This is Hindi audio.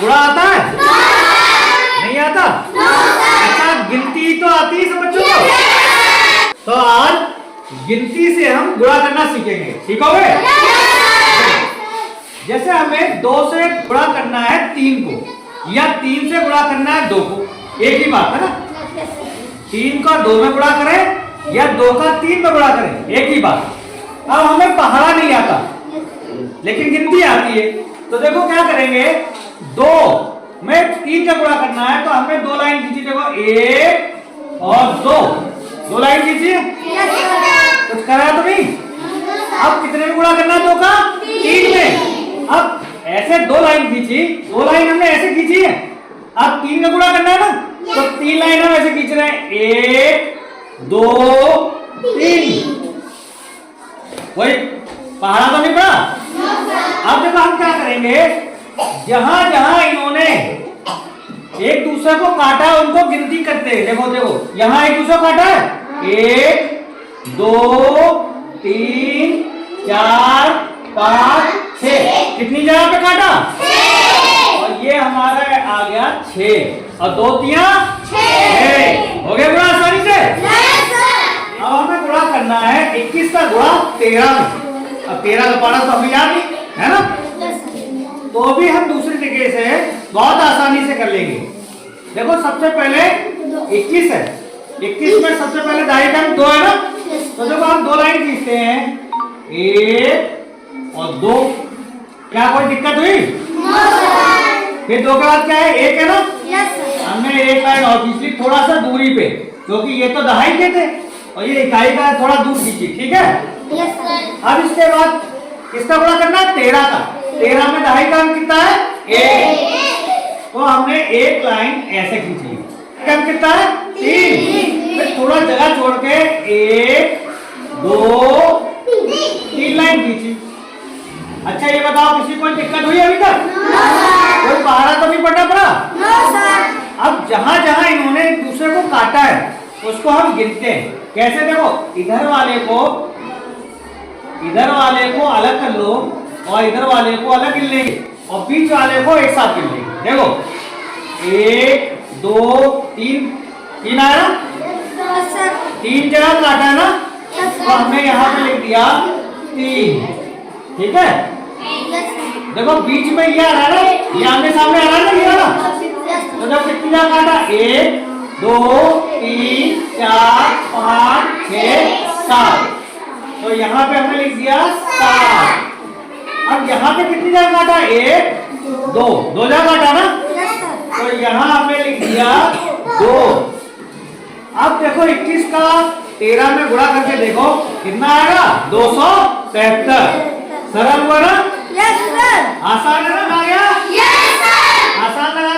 गुणा आता है? नहीं आता? अच्छा, गिनती तो आती है सब बच्चों को? तो आज गिनती से हम गुणा करना सीखेंगे, ठीक हो गए? जैसे हमें 2 से गुणा करना है 3 को, या 3 से गुणा करना है 2 को, एक ही बात है ना। 3 का 2 में गुणा करें या 2 का 3 में गुणा करें, एक ही बात। अब हमें पहाड़ा नहीं आता लेकिन गिनती आती है, तो देखो क्या करेंगे, 2 में 3 का गुणा करना है तो हमें 2 लाइन खींची, देखो 1 और 2 लाइन खींची। कुछ करा तो नहीं? अब कितने में गुणा करना है 2 का? 3 में। अब ऐसे 2 लाइन खींची, 2 लाइन हमने ऐसे खींची है, अब 3 में गुणा करना है ना, तो 3 लाइन हम ऐसे खींच रहे हैं, 1 2 3। वही पहाड़ा तो नहीं पड़ा? अब देखो हम क्या करेंगे, जहां जहां इन्होंने एक दूसरे को काटा उनको गिनती करते हैं। देखो देखो यहाँ एक दूसरे को काटा है, 1 2 3 4 5 6, कितनी जगह पे काटा? और ये हमारा आ गया 6 और 2 3 6। हो गया गुणा आसानी से? अब हमें गुणा करना है 21 का गुणा 13 में। अब 13 का पारा तो अभी याद नहीं है ना, तो भी हम दूसरी तरीके से बहुत आसानी से कर लेंगे। देखो सबसे पहले 21 है, 21 में सबसे पहले दाएं का 2 है ना, तो देखो हम 2 लाइन खींचते हैं, 1 और 2। क्या कोई दिक्कत हुई? फिर 2 के बाद क्या है, 1 है ना, हमने 1 लाइन और खींच ली थोड़ा सा दूरी पे, क्योंकि ये तो दहाई के थे और ये इकाई का थोड़ा दूर खींची, ठीक है। अब इसके बाद किसका गुणा करना है? 13 का। 13 में दहाई का अंक कितना है? 1। तो हमने 1 लाइन ऐसे खींची, अंक कितना है? 3। फिर थोड़ा जगह छोड़ के 1 2 3 लाइन खींची। अच्छा ये बताओ, किसी को दिक्कत हुई अभी तक? कोई पहाड़ा तो नहीं पढ़ना पड़ा? अब जहां जहां इन्होंने एक दूसरे को काटा है उसको हम गिनते हैं। कैसे? देखो इधर वाले को अलग कर लो और इधर वाले को अलग गिन लेंगे और बीच वाले को एक साथ गिन लेंगे। देखो 1 2 3 आया ना, 3 जगह काटा है ना, तो हमने यहाँ पे लिख दिया 3, ठीक है। देखो बीच में ये आ रहा है ना, ये आमने सामने आ रहा है ना, ये वाला, तो जब कितनी जगह काटा, 1 2 3 4 5 6 7, तो यहाँ पे हमने लिख दिया 7। अब यहाँ पे कितनी जगह काटा? 1 2 जगह काटा ना, तो यहाँ हमने लिख दिया 2। अब देखो 21 का 13 में गुणा करके देखो कितना आएगा? 273। सरल हुआ ना? आसान है ना? आ गया? आसान लगा